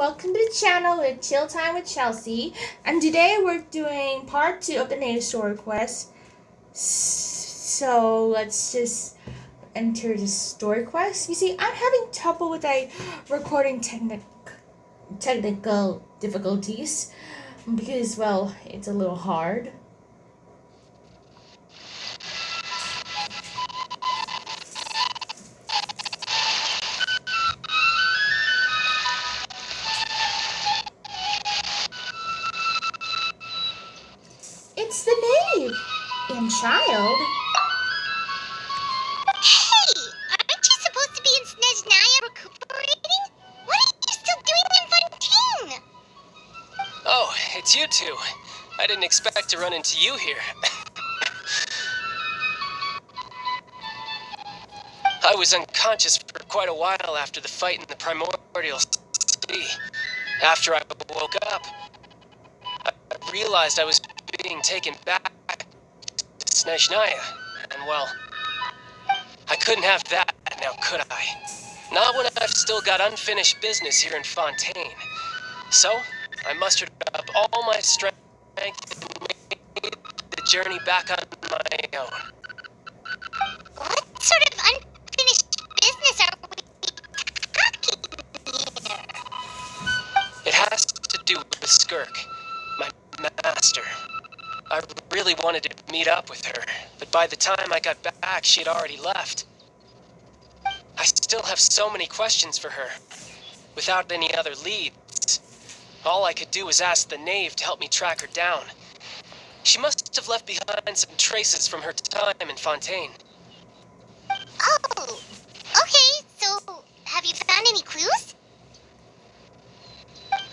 welcome to the channel with Chill Time with Chelsea. And today we're doing part 2 of the native story quest. So let's just enter the story quest. You see, I'm having trouble with a recording technical difficulties because, well, it's a little hard. It's the knave and child. Hey, aren't you supposed to be in Snezhnaya recuperating? What are you still doing in Fontaine? Oh, it's you two. I didn't expect to run into you here. I was unconscious for quite a while after the fight in the Primordial Sea. After I woke up, I realized I was being taken back to Snezhnaya. And well, I couldn't have that now, could I? Not when I've still got unfinished business here in Fontaine. So, I mustered up all my strength and made the journey back on my own. What sort of unfinished business are we talking here? It has to do with Skirk, my master. I really wanted to meet up with her, but by the time I got back, she had already left. I still have so many questions for her, without any other leads. All I could do was ask the knave to help me track her down. She must have left behind some traces from her time in Fontaine. Oh, okay, so have you found any clues?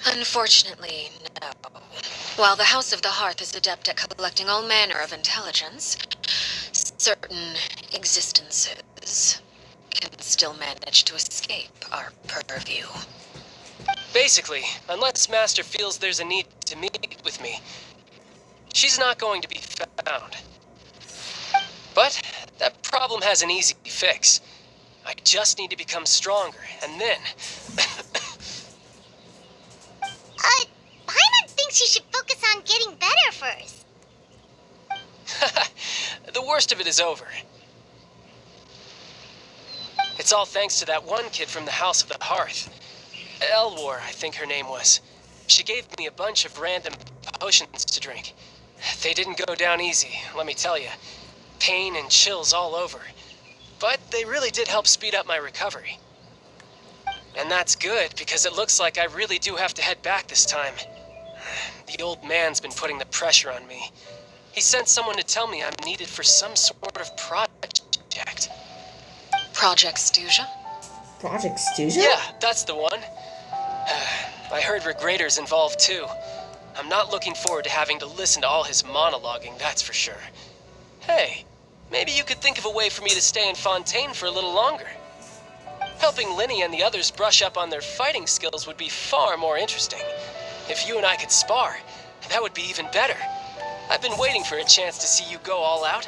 Unfortunately, no. While the House of the Hearth is adept at collecting all manner of intelligence, certain existences can still manage to escape our purview. Basically, unless Master feels there's a need to meet with me, she's not going to be found. But that problem has an easy fix. I just need to become stronger, and then... Paimon thinks you should focus on getting better first. The worst of it is over. It's all thanks to that one kid from the House of the Hearth. Elwar, I think her name was. She gave me a bunch of random potions to drink. They didn't go down easy, let me tell you. Pain and chills all over. But they really did help speed up my recovery. And that's good, because it looks like I really do have to head back this time. The old man's been putting the pressure on me. He sent someone to tell me I'm needed for some sort of project. Project Stuja? Project Stuja? Yeah, that's the one. I heard Regrator's involved too. I'm not looking forward to having to listen to all his monologuing, that's for sure. Hey, maybe you could think of a way for me to stay in Fontaine for a little longer. Helping Linny and the others brush up on their fighting skills would be far more interesting. If you and I could spar, that would be even better. I've been waiting for a chance to see you go all out.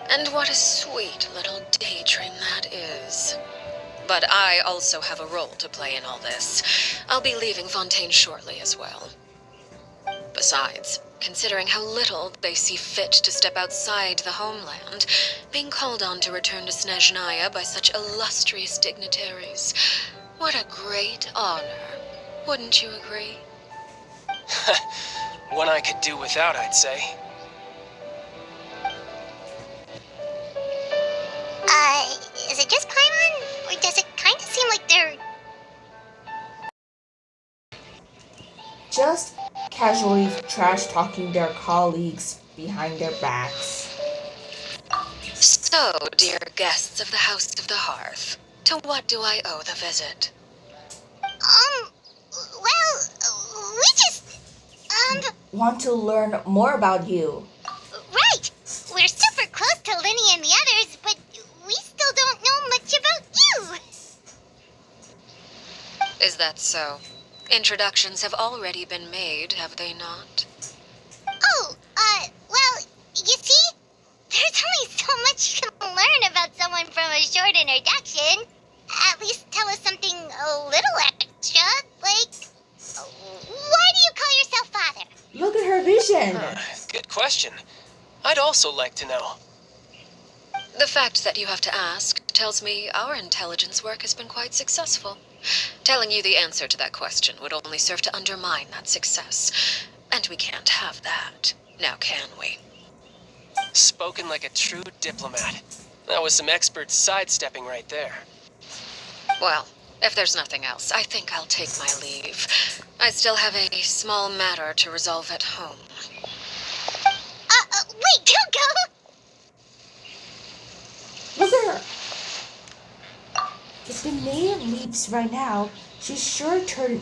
And what a sweet little daydream that is. But I also have a role to play in all this. I'll be leaving Fontaine shortly as well. Besides, considering how little they see fit to step outside the homeland, being called on to return to Snezhnaya by such illustrious dignitaries, what a great honor. Wouldn't you agree? One I could do without, I'd say. Is it just Paimon? Or does it kind of seem like they're... Just casually trash-talking their colleagues behind their backs. So, dear guests of the House of the Hearth, to what do I owe the visit? Well, we just, Want to learn more about you. right! We're super close to Linny and the others, but we still don't know much about you! Is that so? Introductions have already been made, have they not? Oh, well, you see? There's only so much you can learn about someone from a short introduction. At least tell us something a little extra, like... Look at her vision. Good question. I'd also like to know. The fact that you have to ask tells me our intelligence work has been quite successful. Telling you the answer to that question would only serve to undermine that success. And we can't have that, now can we? Spoken like a true diplomat. That was some expert sidestepping right there. Well, if there's nothing else, I think I'll take my leave. I still have a small matter to resolve at home. Wait, don't go! Look at her. If the maid leaves right now, she's sure to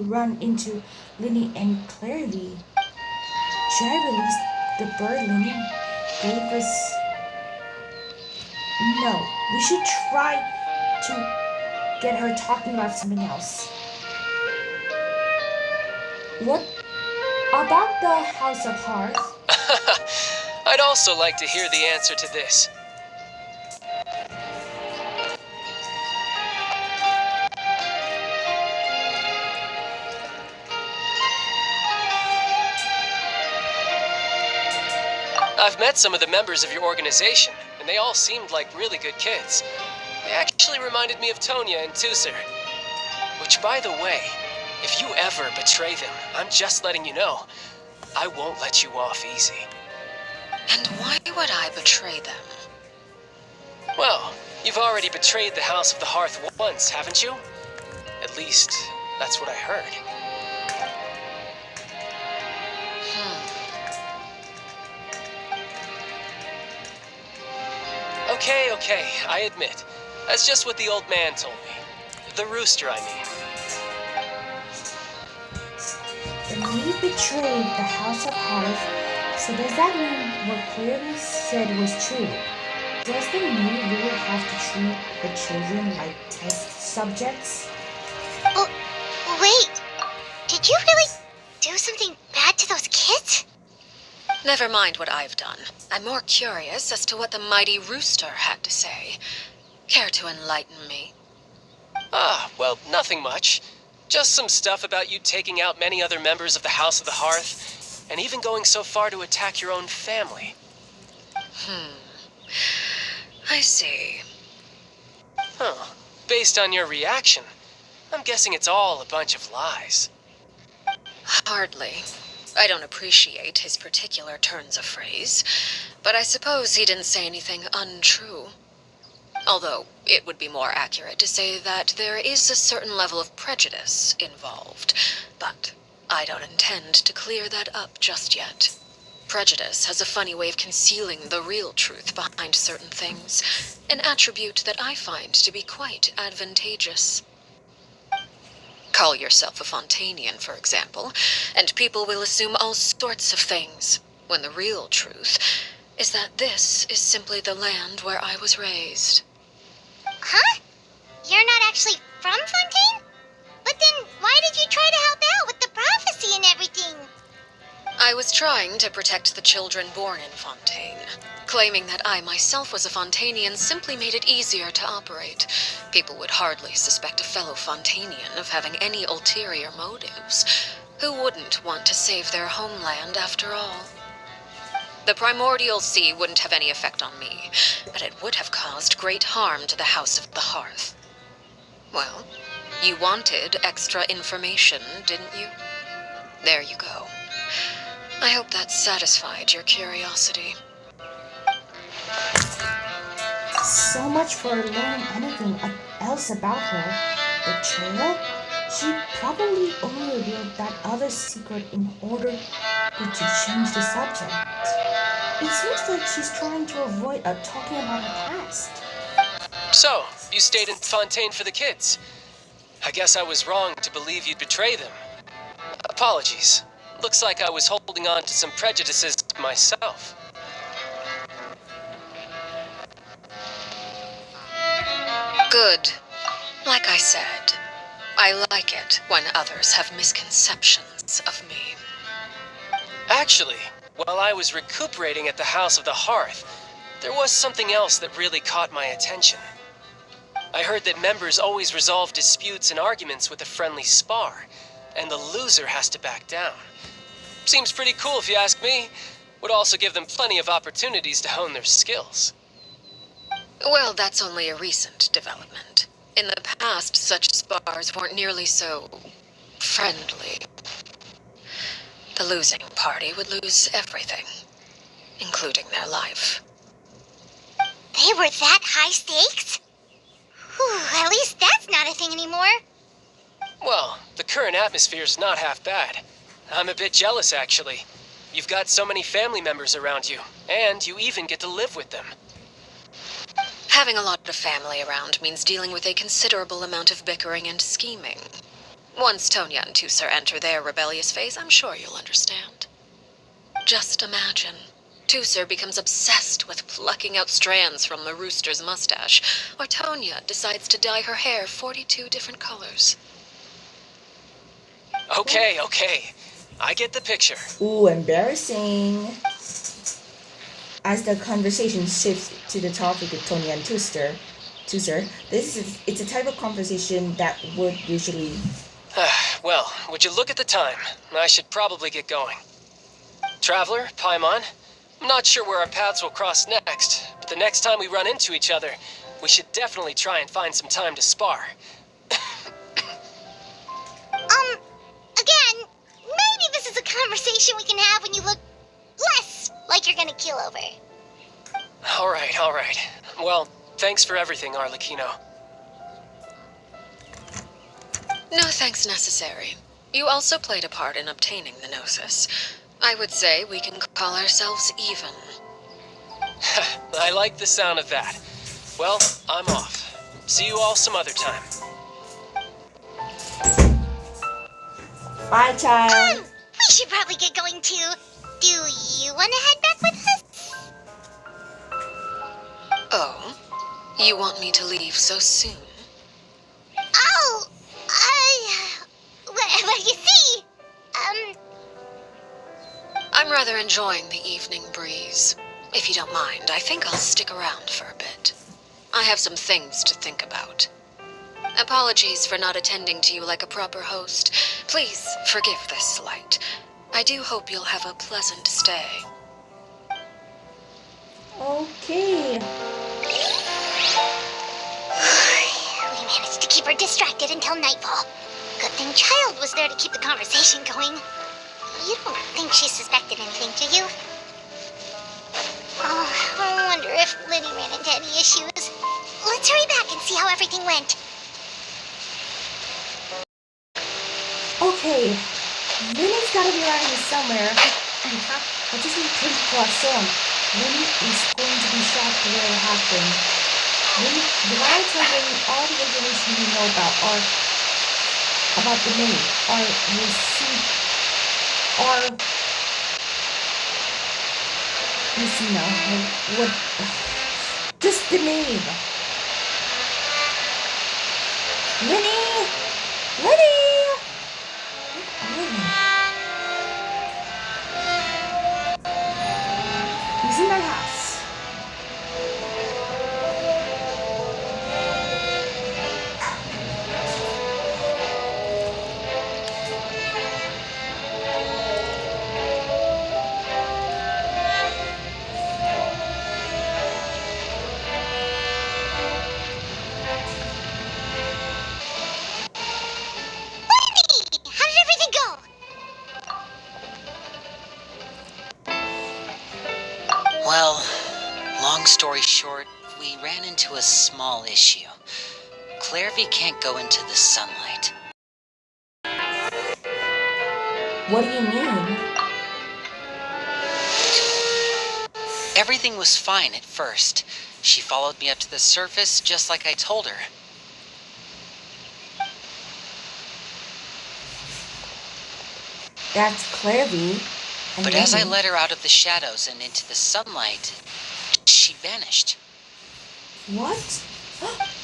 run into Linny and Clary. Should I release the bird Linny gave us? No, we should try to get her talking about something else. What about the House of Hearth? I'd also like to hear the answer to this. I've met some of the members of your organization, and they all seemed like really good kids. They actually reminded me of Tonya and Tusser. Which, by the way, if you ever betray them, I'm just letting you know, I won't let you off easy. And why would I betray them? Well, you've already betrayed the House of the Hearth once, haven't you? At least, that's what I heard. Okay, I admit. That's just what the old man told me. The rooster, I mean. The maid betrayed the House of Hearth, so does that mean what Clary said was true? Does the maid really have to treat the children like test subjects? Oh, wait. Did you really do something bad to those kids? Never mind what I've done. I'm more curious as to what the mighty rooster had to say. Care to enlighten me? Well, nothing much. Just some stuff about you taking out many other members of the House of the Hearth, and even going so far to attack your own family. I see. Huh. Based on your reaction, I'm guessing it's all a bunch of lies. Hardly. I don't appreciate his particular turns of phrase, but I suppose he didn't say anything untrue. Although, it would be more accurate to say that there is a certain level of prejudice involved, but I don't intend to clear that up just yet. Prejudice has a funny way of concealing the real truth behind certain things, an attribute that I find to be quite advantageous. Call yourself a Fontanian, for example, and people will assume all sorts of things, when the real truth is that this is simply the land where I was raised. Huh? You're not actually from Fontaine? But then why did you try to help out with the prophecy and everything? I was trying to protect the children born in Fontaine. Claiming that I myself was a Fontanian simply made it easier to operate. People would hardly suspect a fellow Fontanian of having any ulterior motives. Who wouldn't want to save their homeland after all? The primordial sea wouldn't have any effect on me, but it would have caused great harm to the House of the Hearth. Well, you wanted extra information, didn't you? There you go. I hope that satisfied your curiosity. So much for learning anything else about her. Betrayal? She probably only revealed that other secret in order to change the subject. It seems like she's trying to avoid talking about her past. So, you stayed in Fontaine for the kids. I guess I was wrong to believe you'd betray them. Apologies. Looks like I was holding on to some prejudices myself. Good. Like I said, I like it when others have misconceptions of me. Actually, while I was recuperating at the House of the Hearth, there was something else that really caught my attention. I heard that members always resolve disputes and arguments with a friendly spar, and the loser has to back down. Seems pretty cool if you ask me. Would also give them plenty of opportunities to hone their skills. Well, that's only a recent development. In the past, such spars weren't nearly so friendly. The losing party would lose everything, including their life. They were that high stakes? Whew, at least that's not a thing anymore. Well, the current atmosphere's not half bad. I'm a bit jealous, actually. You've got so many family members around you, and you even get to live with them. Having a lot of family around means dealing with a considerable amount of bickering and scheming. Once Tonya and Tusser enter their rebellious phase, I'm sure you'll understand. Just imagine. Tusser becomes obsessed with plucking out strands from the rooster's mustache, or Tonya decides to dye her hair 42 different colors. Okay. I get the picture. Ooh, embarrassing. As the conversation shifts to the topic of Tonya and Tusser, it's a type of conversation that would usually... Well, would you look at the time? I should probably get going. Traveler, Paimon, I'm not sure where our paths will cross next, but the next time we run into each other, we should definitely try and find some time to spar. Again, maybe this is a conversation we can have when you look less like you're gonna keel over. All right. Well, thanks for everything, Arlecchino. No thanks necessary. You also played a part in obtaining the Gnosis. I would say we can call ourselves even. I like the sound of that. Well, I'm off. See you all some other time. Bye, child. We should probably get going too. Do you want to head back with us? Oh? You want me to leave so soon? Oh, well, you see, I'm rather enjoying the evening breeze. If you don't mind, I think I'll stick around for a bit. I have some things to think about. Apologies for not attending to you like a proper host. Please forgive this slight. I do hope you'll have a pleasant stay. Okay. we managed to keep her distracted until nightfall. Good thing Child was there to keep the conversation going. You don't think she suspected anything, do you? Oh, I wonder if Liddy ran into any issues. Let's hurry back and see how everything went. Okay. Winnie's gotta be around here somewhere. I just need to cross on. Winnie is going to be shocked at what will happen. Winnie, you gotta tell Winnie all the information you know about the maid, or receipt, or Lucina, what, just the name. Winnie! He's in my house. Liddy! How did everything go? Well, long story short, we ran into a small issue. Clairvy can't go into the sunlight. What do you mean? Everything was fine at first. She followed me up to the surface just like I told her. That's Clairvy. But as I led her out of the shadows and into the sunlight, she vanished. What?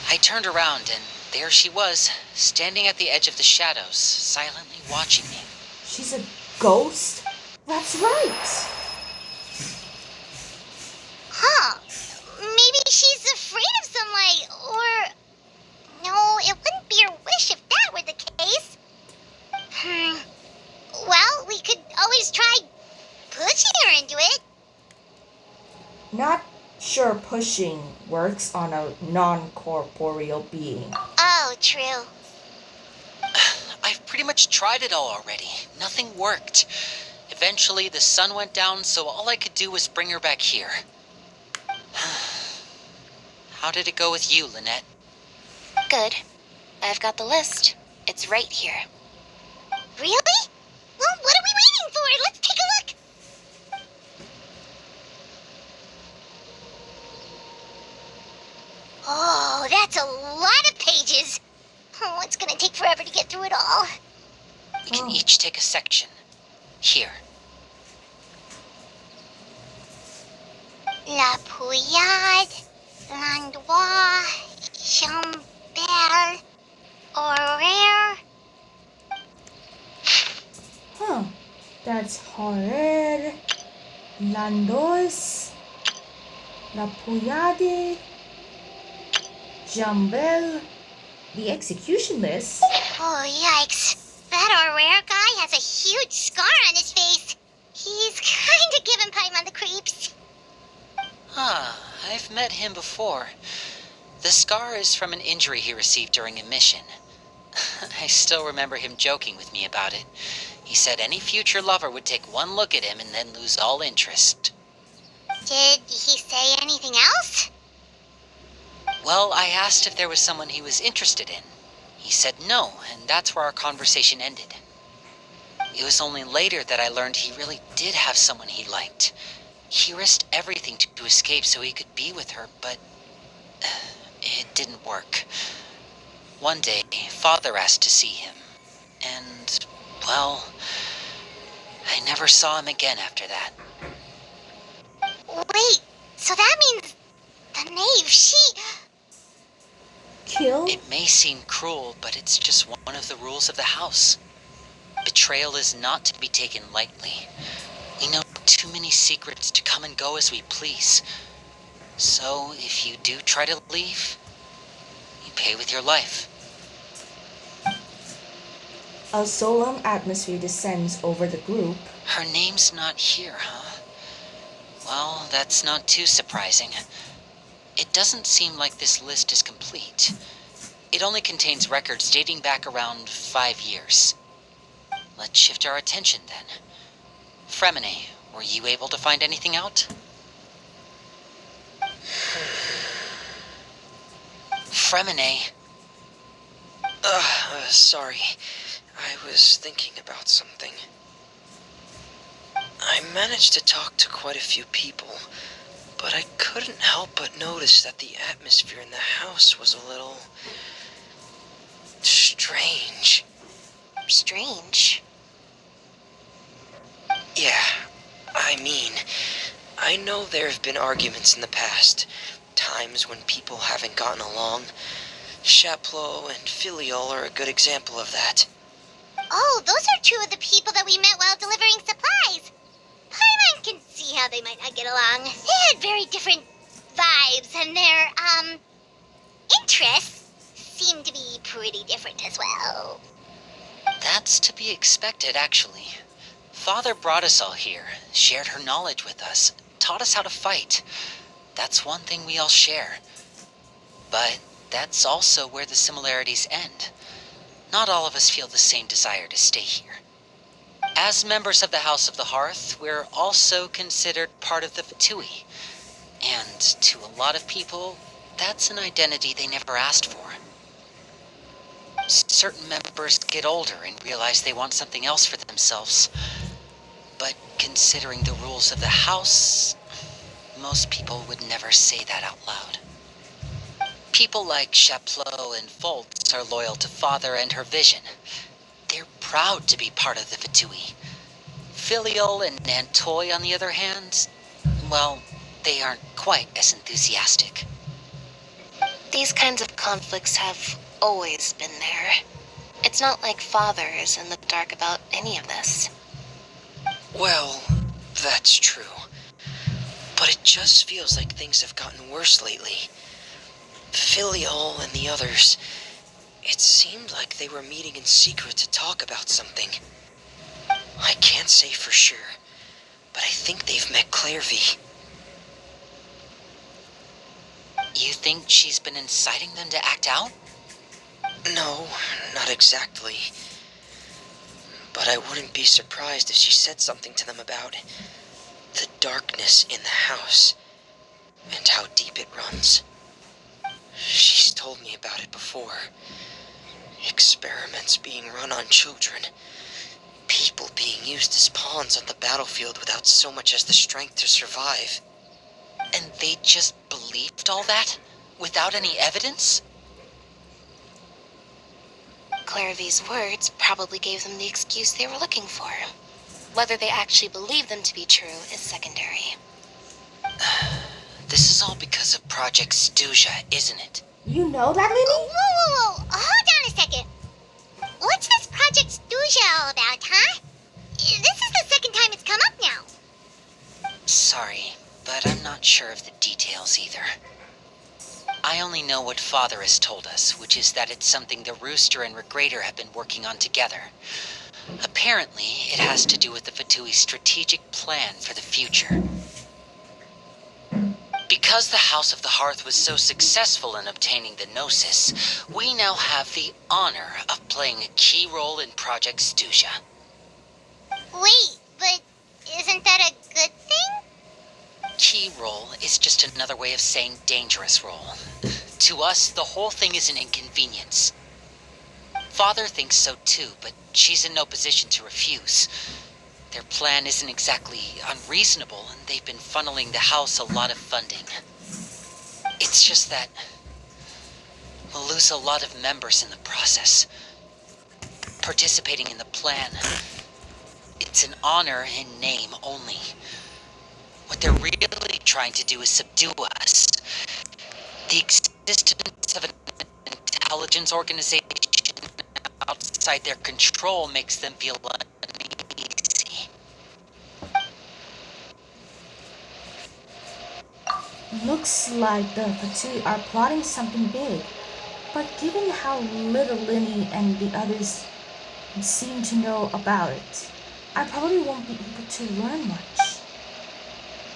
I turned around and there she was, standing at the edge of the shadows, silently watching me. She's a ghost? That's right. Huh. Maybe she's afraid of sunlight, or... No, it wouldn't be her wish if that were the case. Well, we could always try sure pushing works on a non-corporeal being. Oh, true. I've pretty much tried it all already. Nothing worked. Eventually, the sun went down, so all I could do was bring her back here. How did it go with you, Lynette? Good. I've got the list. It's right here. Really? Well, what are we waiting for? Let's take a look. Oh, that's a lot of pages. Oh, it's gonna take forever to get through it all. We can each take a section. Here. La Pouillade, Landois, Chambel, Horaire. Huh. That's Horer, Landos, La Pouillade, Jambel, the execution list. Oh, yikes. That Horaire guy has a huge scar on his face. He's kinda giving Paimon the creeps. I've met him before. The scar is from an injury he received during a mission. I still remember him joking with me about it. He said any future lover would take one look at him and then lose all interest. Did he say anything else? Well, I asked if there was someone he was interested in. He said no, and that's where our conversation ended. It was only later that I learned he really did have someone he liked. He risked everything to escape so he could be with her, but it didn't work. One day, Father asked to see him, and, well, I never saw him again after that. Wait, so that means the knave, she... Kill? It may seem cruel, but it's just one of the rules of the house. Betrayal is not to be taken lightly. We know too many secrets to come and go as we please. So, if you do try to leave, you pay with your life. A solemn atmosphere descends over the group. Her name's not here, huh? Well, that's not too surprising. It doesn't seem like this list is complete. It only contains records dating back around 5 years. Let's shift our attention then. Fremine, were you able to find anything out? Fremine. Sorry. I was thinking about something. I managed to talk to quite a few people, but I couldn't help but notice that the atmosphere in the house was a little... strange. Strange. Yeah, I know there have been arguments in the past, times when people haven't gotten along. Chaplot and Filiol are a good example of that. Oh, those are two of the people that we met while delivering supplies. Paimon can see how they might not get along. They had very different vibes, and their, interests seem to be pretty different as well. That's to be expected, actually. Father brought us all here, shared her knowledge with us, taught us how to fight. That's one thing we all share. But that's also where the similarities end. Not all of us feel the same desire to stay here. As members of the House of the Hearth, we're also considered part of the Fatui. And to a lot of people, that's an identity they never asked for. Certain members get older and realize they want something else for themselves. But considering the rules of the house, most people would never say that out loud. People like Chaplot and Foltz are loyal to Father and her vision. They're proud to be part of the Fatui. Filiol and Nantoy, on the other hand, well, they aren't quite as enthusiastic. These kinds of conflicts have always been there. It's not like Father is in the dark about any of this. Well, that's true. But it just feels like things have gotten worse lately. Filiol and the others, it seemed like they were meeting in secret to talk about something. I can't say for sure, but I think they've met Clairvy. You think she's been inciting them to act out? No, not exactly. But I wouldn't be surprised if she said something to them about the darkness in the house and how deep it runs. She's told me about it before. Experiments being run on children. People being used as pawns on the battlefield without so much as the strength to survive. And they just believed all that? Without any evidence? Clairvy's words probably gave them the excuse they were looking for. Whether they actually believe them to be true is secondary. This is all because of Project Stuja, isn't it? You know that, Whoa, Lily? whoa, whoa! Hold on a second. What's this Project Stuja all about, huh? This is the second time it's come up now. Sorry, but I'm not sure of the details either. I only know what Father has told us, which is that it's something the Rooster and Regrator have been working on together. Apparently, it has to do with the Fatui strategic plan for the future. Because the House of the Hearth was so successful in obtaining the Gnosis, we now have the honor of playing a key role in Project Stuja. Wait, but isn't that a good thing? Key role is just another way of saying dangerous role. To us, the whole thing is an inconvenience. Father thinks so too, but she's in no position to refuse. Their plan isn't exactly unreasonable, and they've been funneling the house a lot of funding. It's just that we'll lose a lot of members in the process. Participating in the plan, it's an honor in name only. What they're really trying to do is subdue us. The existence of an intelligence organization outside their control makes them feel uneasy. Looks like the Fatui are plotting something big. But given how little Linny and the others seem to know about it, I probably won't be able to learn much.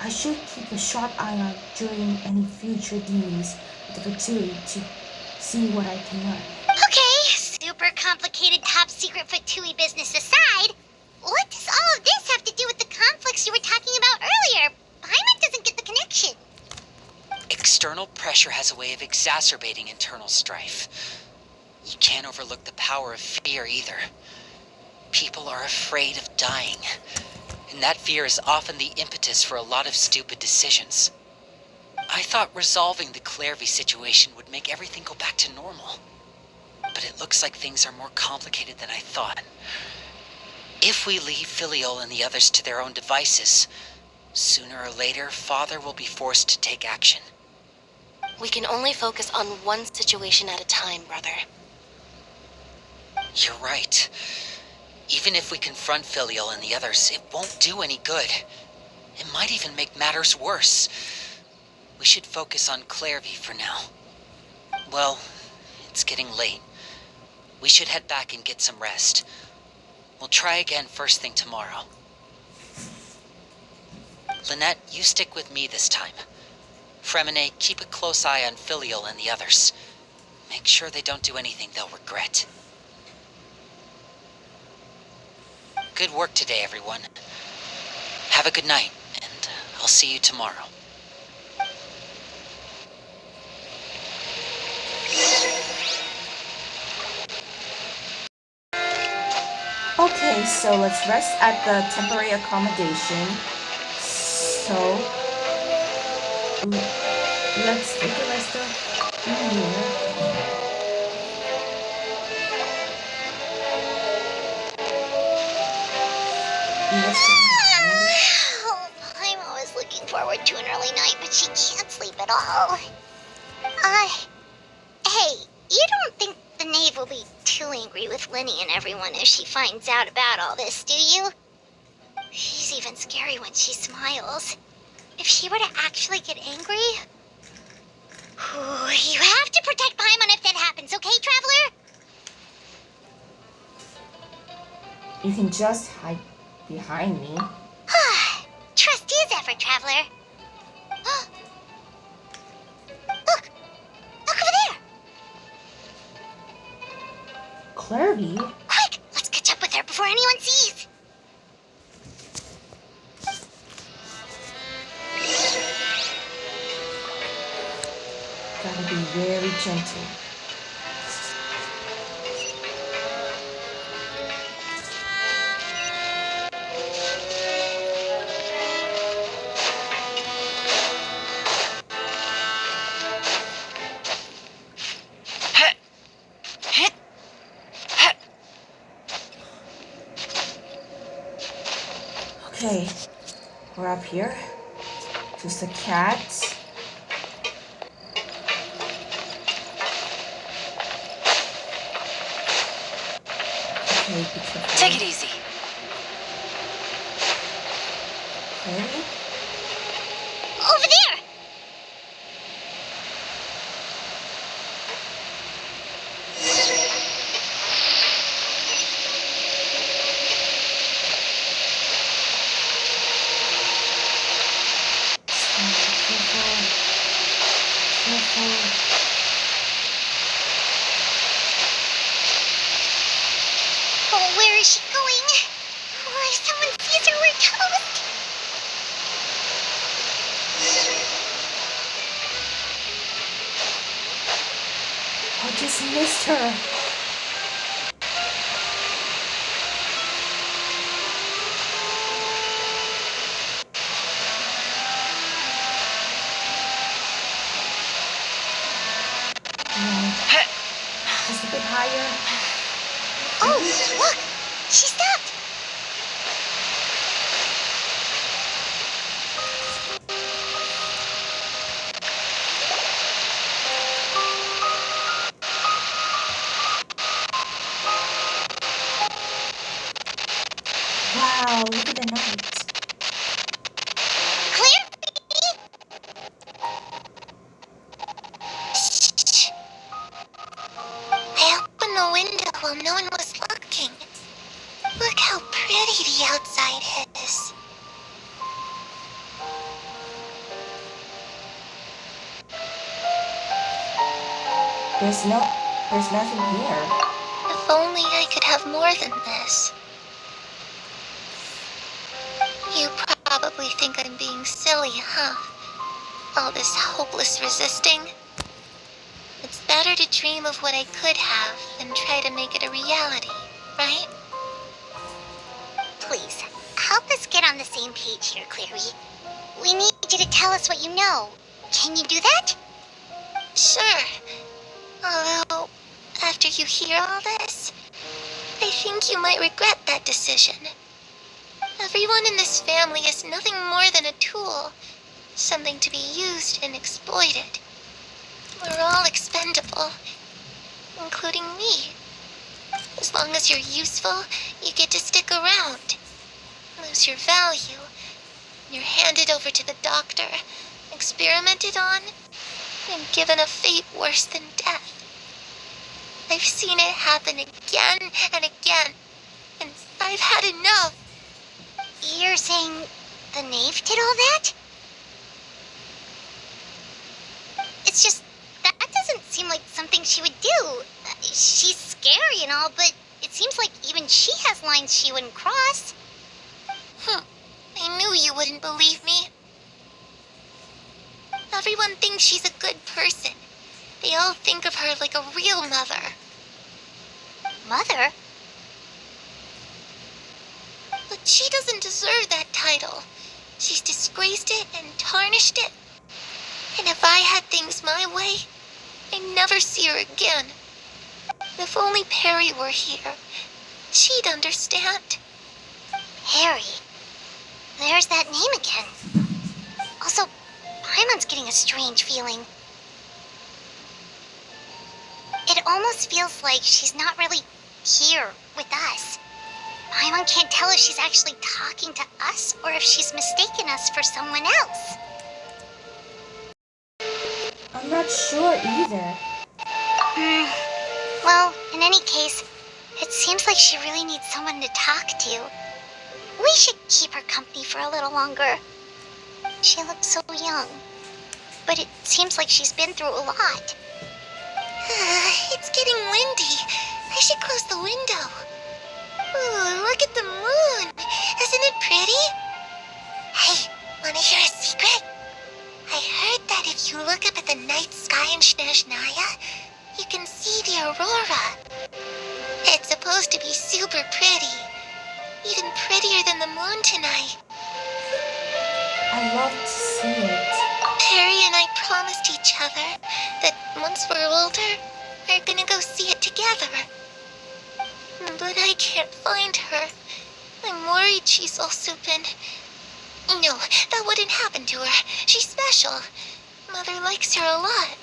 I should keep a sharp eye out during any future dealings with the Fatui to see what I can learn. Okay, super complicated top secret Fatui business aside, what does all of this have to do with the conflicts you were talking about earlier? Paimon doesn't get the connection. External pressure has a way of exacerbating internal strife. You can't overlook the power of fear either. People are afraid of dying, and that fear is often the impetus for a lot of stupid decisions. I thought resolving the Clairvy situation would make everything go back to normal. But it looks like things are more complicated than I thought. If we leave Filiol and the others to their own devices, sooner or later, Father will be forced to take action. We can only focus on one situation at a time, brother. You're right. Even if we confront Filiol and the others, it won't do any good. It might even make matters worse. We should focus on Clairvy for now. Well, it's getting late. We should head back and get some rest. We'll try again first thing tomorrow. Lynette, you stick with me this time. Fremine, keep a close eye on Filiol and the others. Make sure they don't do anything they'll regret. Good work today, everyone. Have a good night, and I'll see you tomorrow. Okay, so let's rest at the temporary accommodation. So, let's take a rest in here. Oh, I'm always looking forward to an early night, but she can't sleep at all. Hey, you don't think the Knave will be too angry with Linny and everyone if she finds out about all this, do you? She's even scary when she smiles. If she were to actually get angry... you have to protect Paimon if that happens, okay, Traveler? You can just hide behind me. Trust is effort, Traveler. Look, Clarity? Quick, let's catch up with her before anyone sees. Gotta be very gentle. Okay, we're up here. Just a cat. Okay, be careful. Take it easy. Okay. Over there! Oh, where is she going? Oh, if someone sees her, we're toast. I just missed her. No. Just a bit higher. Oh, look! She stopped! Wow, look at the night. Clear? Shh. I opened the window while no one was looking. Look how pretty the outside is. There's nothing here. If only I could have more than this. You probably think I'm being silly, huh? All this hopeless resisting. It's better to dream of what I could have than try to make it a reality, right? Please, help us get on the same page here, Clary. We need you to tell us what you know. Can you do that? Sure. Although, after you hear all this, I think you might regret that decision. Everyone in this family is nothing more than a tool, something to be used and exploited. We're all expendable, including me. As long as you're useful, you get to stick around. Lose your value, you're handed over to the doctor, experimented on, and given a fate worse than death. I've seen it happen again and again, and I've had enough. You're saying the knave did all that? It's just, that doesn't seem like something she would do. She's scary and all, but it seems like even she has lines she wouldn't cross. I knew you wouldn't believe me. Everyone thinks she's a good person. They all think of her like a real mother. Mother? But she doesn't deserve that title. She's disgraced it and tarnished it. And if I had things my way, I'd never see her again. If only Perry were here, she'd understand. Perry? There's that name again. Also, Paimon's getting a strange feeling. It almost feels like she's not really here with us. Paimon can't tell if she's actually talking to us or if she's mistaken us for someone else. I'm not sure either. Well, in any case, it seems like she really needs someone to talk to. We should keep her company for a little longer. She looks so young, but it seems like she's been through a lot. It's getting windy. I should close the window. Ooh, look at the moon. Isn't it pretty? Hey, wanna hear a secret? I heard that if you look up at the night sky in Snezhnaya, you can see the aurora. It's supposed to be super pretty. Even prettier than the moon tonight. I love to see it. Perry and I promised each other that once we're older, we're gonna go see it together. But I can't find her. I'm worried she's also been... No, that wouldn't happen to her. She's special. Mother likes her a lot.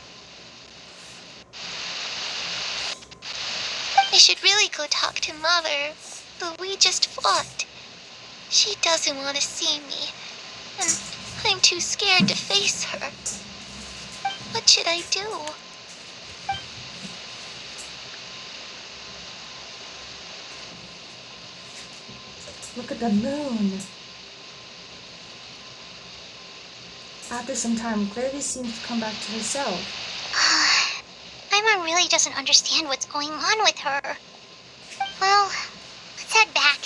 I should really go talk to Mother, but we just fought. She doesn't want to see me, and I'm too scared to face her. What should I do? Look at the moon. After some time, Clary seems to come back to herself. Paimon really doesn't understand what's going on with her. Well, let's head back.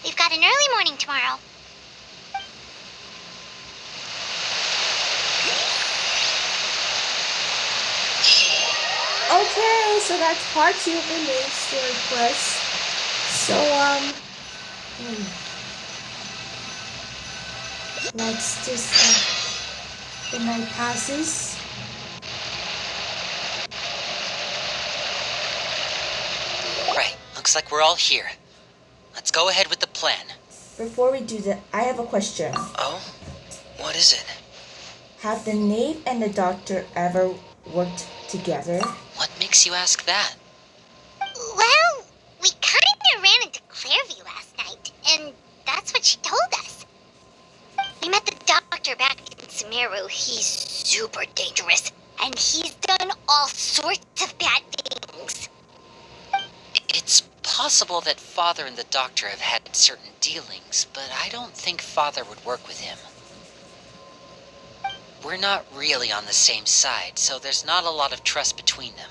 We've got an early morning tomorrow. Okay, so that's part 2 of the main story quest. So, let's just, the night passes. Right, looks like we're all here. Let's go ahead with the plan. Before we do that, I have a question. Oh? What is it? Have the knave and the doctor ever worked together? What makes you ask that? Well, we kinda ran into Clairvy last night, and that's what she told us. We met the doctor back in Sumeru. He's super dangerous, and he's done all sorts of bad things. It's possible that Father and the Doctor have had certain dealings, but I don't think Father would work with him. We're not really on the same side, so there's not a lot of trust between them.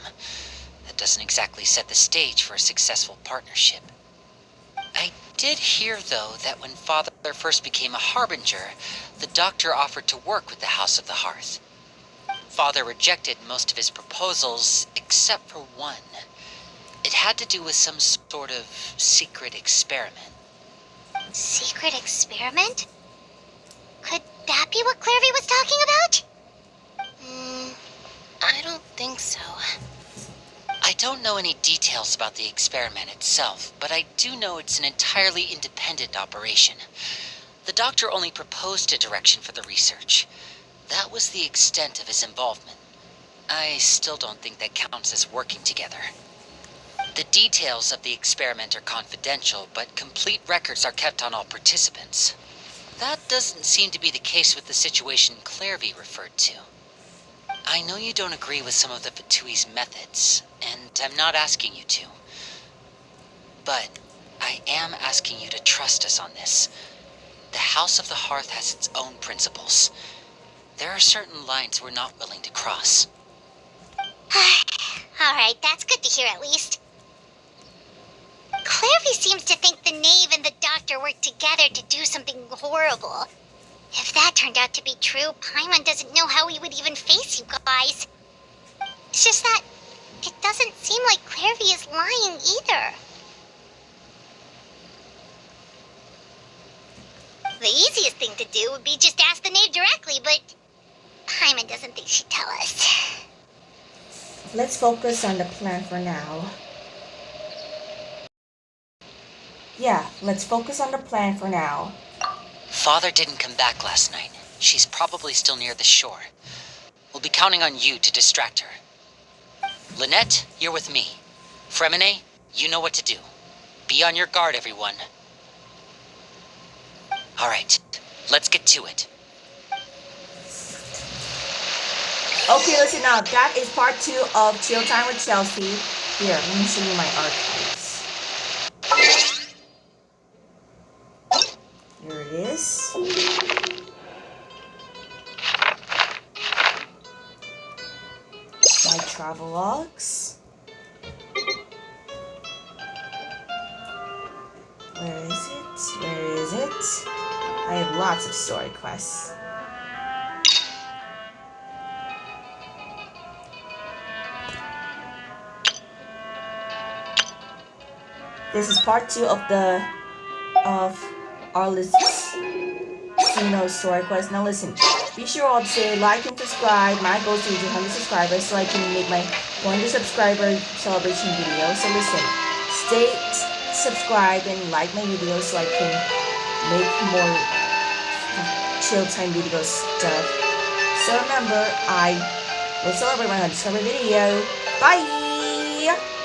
That doesn't exactly set the stage for a successful partnership. I did hear, though, that when Father first became a Harbinger, the Doctor offered to work with the House of the Hearth. Father rejected most of his proposals, except for one. It had to do with some sort of secret experiment. Secret experiment? Could that be what Clairvy was talking about? I don't think so. I don't know any details about the experiment itself, but I do know it's an entirely independent operation. The Doctor only proposed a direction for the research. That was the extent of his involvement. I still don't think that counts as working together. The details of the experiment are confidential, but complete records are kept on all participants. That doesn't seem to be the case with the situation Clairvy referred to. I know you don't agree with some of the Fatui's methods, and I'm not asking you to. But I am asking you to trust us on this. The House of the Hearth has its own principles. There are certain lines we're not willing to cross. Alright, that's good to hear at least. Clairvy seems to think the knave and the doctor worked together to do something horrible. If that turned out to be true, Paimon doesn't know how he would even face you guys. It's just that it doesn't seem like Clairvy is lying either. The easiest thing to do would be just ask the knave directly, but Paimon doesn't think she'd tell us. Let's focus on the plan for now. Yeah, let's focus on the plan for now. Father didn't come back last night. She's probably still near the shore. We'll be counting on you to distract her. Lynette, you're with me. Fremine, you know what to do. Be on your guard, everyone. Alright, let's get to it. Okay, listen up. That is part 2 of Chill Time with Chelsea. Here, let me show you my archives. Here it is. My travel logs. Where is it? Where is it? I have lots of story quests. This is part 2 of Arlecchino story quest. Now listen, be sure all to like and subscribe. My goal is to reach 100 subscribers so I can make my 100 subscriber celebration video. So listen, stay subscribed and like my videos so I can make more chill time video stuff. So remember, I will celebrate my 100 subscriber video. Bye!